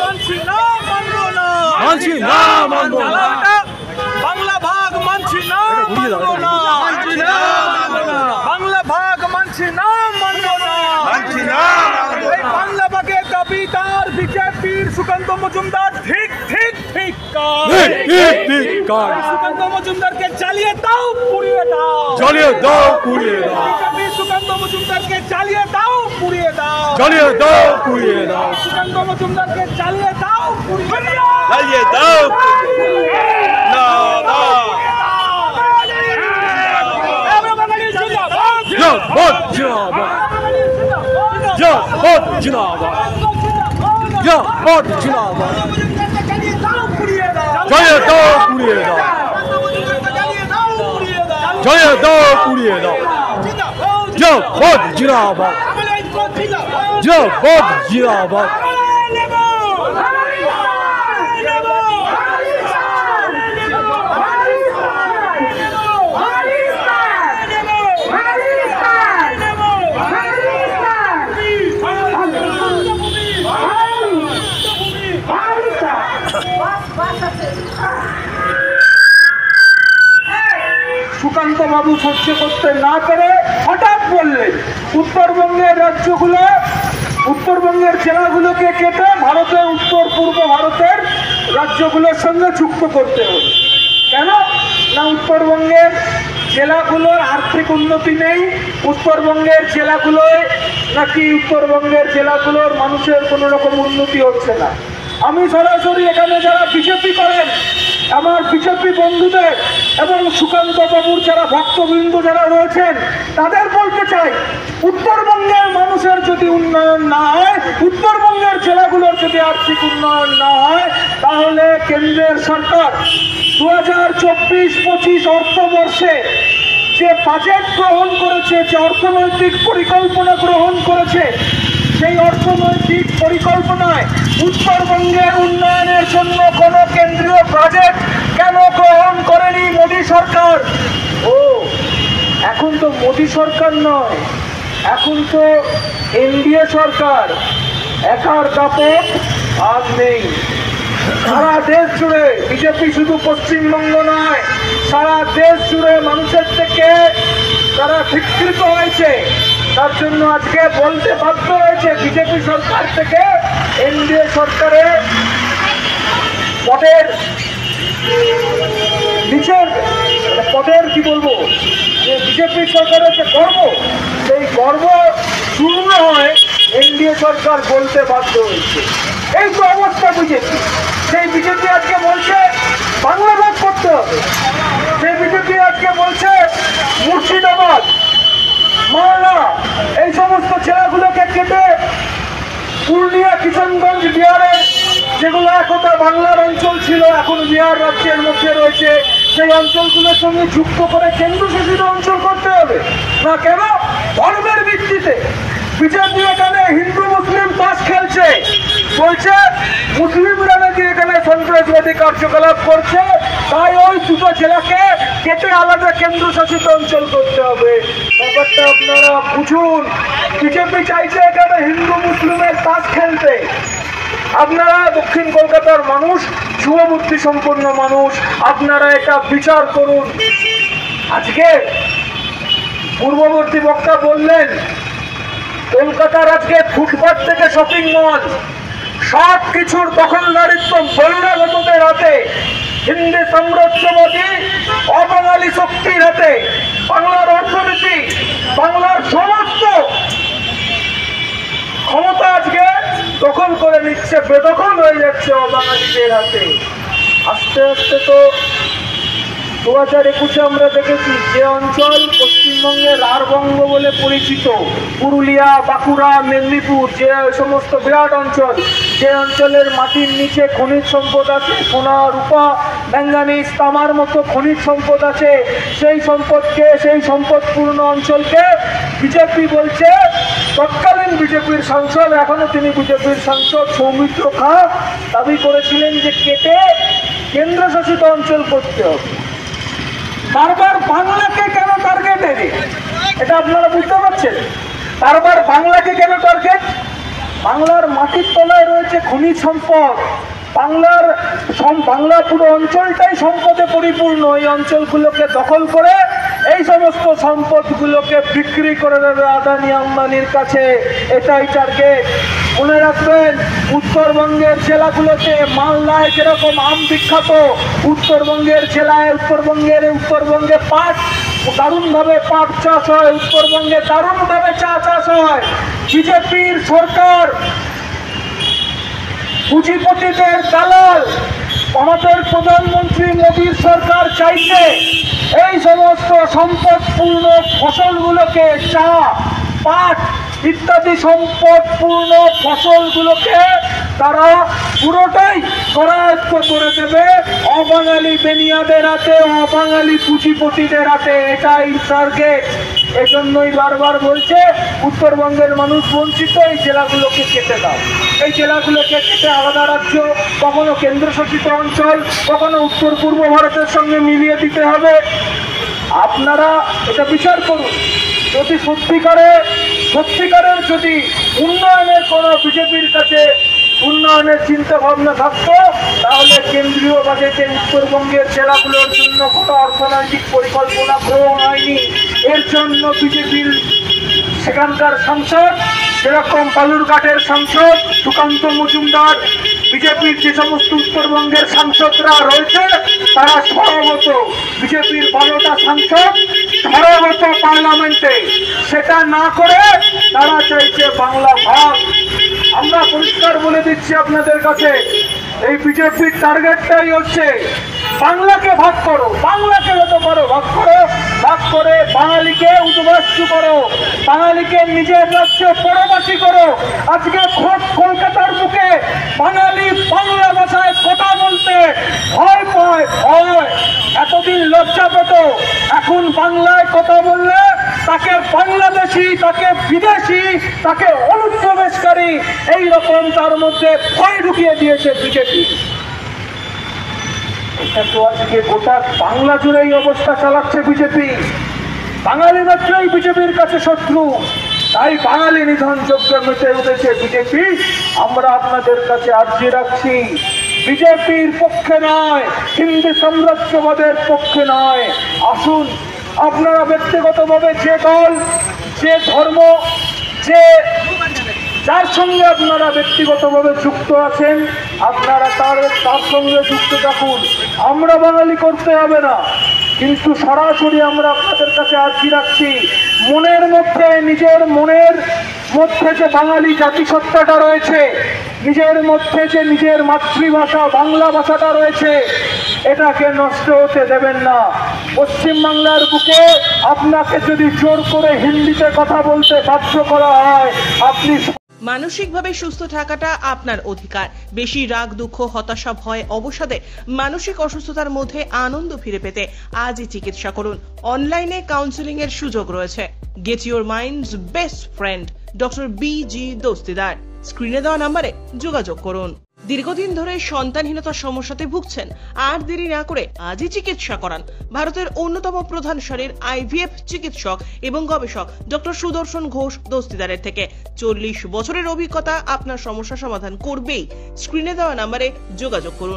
মানছি না, মানবো না, মানছি না, মানবো না। বাংলা ভাগ মানছি না, মানবো না, বাংলা ভাগ মানছি না, মানবো না। এই বাংলা ভাগের দাবি তার বিজেপির সুকান্ত মজুমদার ঠিক ঠিক ঠিক সুকান্ত মজুমদারকে জ্বালিয়ে দাও, পুড়িয়ে দাও, জ্বালিয়ে দাও, পুড়িয়ে দাও, বিজেপি সুকান্ত মজুমদারকে জ্বালিয়ে দাও, পুড়িয়ে দাও, জ্বালিয়ে দাও, পুড়িয়ে দাও, সুকান্ত মজুমদারকে জ্বালিয়ে দাও, পুড়িয়ে দাও, জ্বালিয়ে দাও, না না জিন্দাবাদ, জিন্দাবাদ, জিন্দাবাদ, জিন্দাবাদ, জিন্দাবাদ, জিন্দাবাদ, জ্বালিয়ে দাও, পুড়িয়ে দাও, জ্বালিয়ে দাও, পুড়িয়ে দাও, জিন্দাবাদ, জিন্দাবাদ, জিন্দাবাদ, জিন্দাবাদ। সুকান্ত বাবু সহ্য করতে না পেরে হঠাৎ বললেন উত্তরবঙ্গের রাজ্যগুলো, উত্তরবঙ্গের জেলাগুলোকে কেটে ভারতের উত্তর পূর্ব ভারতের রাজ্যগুলোর সঙ্গে যুক্ত করতে হবে। কেন না, উত্তরবঙ্গের জেলাগুলোর আর্থিক উন্নতি নেই, উত্তরবঙ্গের জেলাগুলোয় নাকি উত্তরবঙ্গের জেলাগুলোর মানুষের কোনো রকম উন্নতি হচ্ছে না। আমি সরাসরি এখানে যারা বিজেপি করেন আমার বিজেপি বন্ধুদের এবং সুকান্ত বাবুর যারা ভক্তবৃন্দ যারা রয়েছেন তাদের বলতে চাই, উত্তরবঙ্গের মানুষের যদি উন্নয়ন না হয়, উত্তরবঙ্গের জেলাগুলোর যদি আর্থিক উন্নয়ন না হয়, তাহলে কেন্দ্রের সরকার 2024-25 অর্থবর্ষে যে বাজেট গ্রহণ করেছে, যে অর্থনৈতিক পরিকল্পনা গ্রহণ করেছে, সেই অর্থনৈতিক পরিকল্পনায় উত্তরবঙ্গের উন্নয়নের জন্য কোনো কেন্দ্রীয় বাজেট কেন গ্রহণ করেনি মোদী সরকার? ও এখন তো মোদী সরকার নয়, এখন তো এনডিএ সরকার, একার দাপট আর নেই। সারা দেশ জুড়ে বিজেপি শুধু পশ্চিমবঙ্গ নয়, সারা দেশ জুড়ে মানুষের থেকে তারা ধিক্কৃত হয়েছে। তার জন্য আজকে বলতে বাধ্য হয়েছে বিজেপি সরকার থেকে এনডিএ সরকারের পদের নিচের পদের কি বলবো, যে বিজেপি সরকারের যে গর্ব, সেই গর্ব চূর্ণ হয় এনডিএ সরকার বলতে বাধ্য হয়েছে। এই তো অবস্থা বিজেপি। সেই বিজেপি আজকে বলছে বাংলা ভাগ করতে হবে, সেই বিজেপি আজকে বলছে মুর্শিদাবাদ, মালদা এই সমস্ত জেলাগুলোকে কেটে পুরুলিয়া, কিষানগঞ্জ, বিহারের যেগুলো একদা বাংলার অঞ্চল ছিল এখন বিহার রাজ্যের মধ্যে রয়েছে, সেই অঞ্চলগুলোর সঙ্গে যুক্ত করে কেন্দ্রশাসিত অঞ্চল করতে হবে। না কেন? ধর্মের ভিত্তিতে বিজেপি এখানে হিন্দু মুসলিম তাস খেলছে, বলছে মুসলিমরা নাকি এখানে সন্ত্রাসবাদী কার্যকলাপ করছে, তাই ওই দুটো জেলাকে কেটে আলাদা কেন্দ্রশাসিত অঞ্চল করতে হবে। ব্যাপারটা আপনারা বুঝুন, বিজেপি চাইছে এখানে হিন্দু মুসলিমের তাস খেলতে। আপনারা দক্ষিণ কলকাতার মানুষ, শুভবুদ্ধি সম্পন্ন মানুষ, আপনারা এটা বিচার করুন। আজকে পূর্ববর্তী বক্তা বললেন কলকাতার আজকে ফুটপাত থেকে শপিং মল সব কিছুর দখলদারিত্ব বহিরাগতদের হাতে, হিন্দি সাম্রাজ্যবাদী অবাঙালি শক্তির হাতে। বাংলার অর্থনীতি, বাংলার সমস্ত ক্ষমতা আজকে দখল করে নিচ্ছে, বেদখল হয়ে যাচ্ছে অবাঙালিদের হাতে। আস্তে আস্তে তো 2021-এ আমরা দেখেছি যে অঞ্চল পশ্চিমবঙ্গের রাঢ়বঙ্গ বলে পরিচিত, পুরুলিয়া, বাঁকুড়া, মেদিনীপুর, যে সমস্ত বিরাট অঞ্চল, যে অঞ্চলের মাটির নিচে খনিজ সম্পদ আছে, সোনা, রূপা, ম্যাঙ্গানিজ, তামার মতো খনিজ সম্পদ আছে, সেই সম্পদকে, সেই সম্পদপূর্ণ অঞ্চলকে বিজেপি বলছে, তৎকালীন বিজেপির সাংসদ, এখনো তিনি বিজেপির সাংসদ সৌমিত্র খাঁ দাবি করেছিলেন যে কেটে কেন্দ্রশাসিত অঞ্চল করতে হবে। বারবার বাংলাকে কেন টার্গেট এনে, এটা আপনারা বুঝতে পারছেন? বারবার বাংলাকে কেন টার্গেট? বাংলার মাটির তলায় রয়েছে খনিজ সম্পদ, বাংলা পুরো অঞ্চলটাই সম্পদে পরিপূর্ণ। এই অঞ্চলগুলোকে দখল করে এই সমস্ত সম্পদগুলোকে বিক্রি করে দেবে আদানি আম্বানির কাছে, এটাই টার্গেট। মনে রাখবেন, উত্তরবঙ্গের জেলাগুলোতে মালদায় যেরকম আম বিখ্যাত, উত্তরবঙ্গে পাট দারুণভাবে পাট চাষ হয়, উত্তরবঙ্গে দারুণভাবে চা চাষ হয়। বিজেপির সরকার পুঁজিপতিদের দালাল, আমাদের প্রধানমন্ত্রী মোদীর সরকার চাইছে এই সমস্ত সম্পদপূর্ণ ফসলগুলোকে, চা, পাট ইত্যাদি সম্পদপূর্ণ ফসলগুলোকে তারা পুরোটাই করায়ত্ত করে দেবে অবাঙালি বেনিয়াদের হাতে, অবাঙালি পুঁজিপতিদের হাতে, এটাই টার্গেট। এজন্যই বারবার বলছে উত্তরবঙ্গের মানুষ বঞ্চিত, এই জেলাগুলোকে কেটে দাও, এই জেলাগুলোকে কেটে আলাদা রাজ্য, কখনো কেন্দ্রশাসিত অঞ্চল, কখনো উত্তর পূর্ব ভারতের সঙ্গে মিলিয়ে দিতে হবে। আপনারা এটা বিচার করুন। যদি সত্যিকারের যদি উন্নয়নের কোনো বিজেপির কাছে উন্নয়নের চিন্তা ভাবনা থাকতো, তাহলে কেন্দ্রীয় বাজেটে উত্তরবঙ্গের জেলাগুলোর জন্য কোনো অর্থনৈতিক পরিকল্পনা গ্রহণ হয়নি। এর জন্য বিজেপির সেখানকার সাংসদ, যেরকম বালুরঘাটের সাংসদ সুকান্ত মজুমদার, বিজেপির যে সমস্ত উত্তরবঙ্গের সাংসদরা রয়েছে তারা সর্বত, বিজেপির 12টা সাংসদ সর্বত পার্লামেন্টে, সেটা না করে তারা চাইছে বাংলা ভাগ। আমরা পরিষ্কার বলে দিচ্ছি আপনাদের কাছে, এই বিজেপির টার্গেটটাই হচ্ছে বাংলাকে ভাগ করো, বাংলাকে যত পারো ভাগ করো, ভাগ করে বাঙালিকে উদ্বাস্তু করো, বাঙালিকে নিজের রাজ্যে পরবাসী করো। আজকে খোদ কলকাতার বুকে বাঙালি বাংলা ভাষায় কথা বলতে ভয় পায়, এতদিন লজ্জা পেত, এখন বাংলায় কথা বললে তাকে বাংলাদেশি, তাকে বিদেশি, তাকে অনুপ্রবেশকারী, এইরকম তার মধ্যে ভয় ঢুকিয়ে দিয়েছে বিজেপি। এটা তো আজকে গোটা বাংলা জুড়ে এই অবস্থা চালাচ্ছে বিজেপি। বাঙালি মাত্রই বিজেপির কাছে শত্রু, তাই বাঙালি নিধন যজ্ঞ মেতে উঠেছে বিজেপি। আমরা আপনাদের কাছে আর্জি রাখছি, বিজেপির পক্ষে নয়, হিন্দু সাম্রাজ্যবাদের পক্ষে নয়। আসুন আপনারা ব্যক্তিগতভাবে যে দল, যে ধর্ম, যার সঙ্গে আপনারা ব্যক্তিগতভাবে যুক্ত আছেন, আপনারা তার সঙ্গে যুক্ত থাকুন। আমরা বাঙালি করতে হবে না, কিন্তু সরাসরি আমরা আপনাদের কাছে আর্জি রাখছি, মনের মধ্যে, নিজের মনের মধ্যে যে বাঙালি জাতিসত্তাটা রয়েছে, নিজের মধ্যে যে নিজের মাতৃভাষা বাংলা ভাষাটা রয়েছে, এটাকে নষ্ট হতে দেবেন না। পশ্চিমবাংলার বুকে আপনাকে যদি জোর করে হিন্দিতে কথা বলতে বাধ্য করা হয়, আপনি মানসিকভাবে সুস্থ থাকাটা আপনার অধিকার। বেশি রাগ, দুঃখ, হতাশা, ভয়, অবসাদে মানসিক অসুস্থতার মধ্যে আনন্দ ফিরে পেতে আজই চিকিৎসা করুন। অনলাইনে কাউন্সেলিং এর সুযোগ রয়েছে। Get your mind's best friend, doctor B G. Dastidar. স্ক্রিনে দেওয়া নম্বরে যোগাযোগ করুন। দীর্ঘদিন ধরে সন্তানহীনতার সমস্যাতে ভুগছেন? আর দেরি না করে আজই চিকিৎসা করান। ভারতের অন্যতম প্রধান সারির আইভিএফ চিকিৎসক এবং গবেষক ডক্টর সুদর্শন ঘোষ দস্তিদারের থেকে 40 বছরের অভিজ্ঞতা আপনার সমস্যা সমাধান করবেই। স্ক্রিনে দেওয়া নম্বরে যোগাযোগ করুন।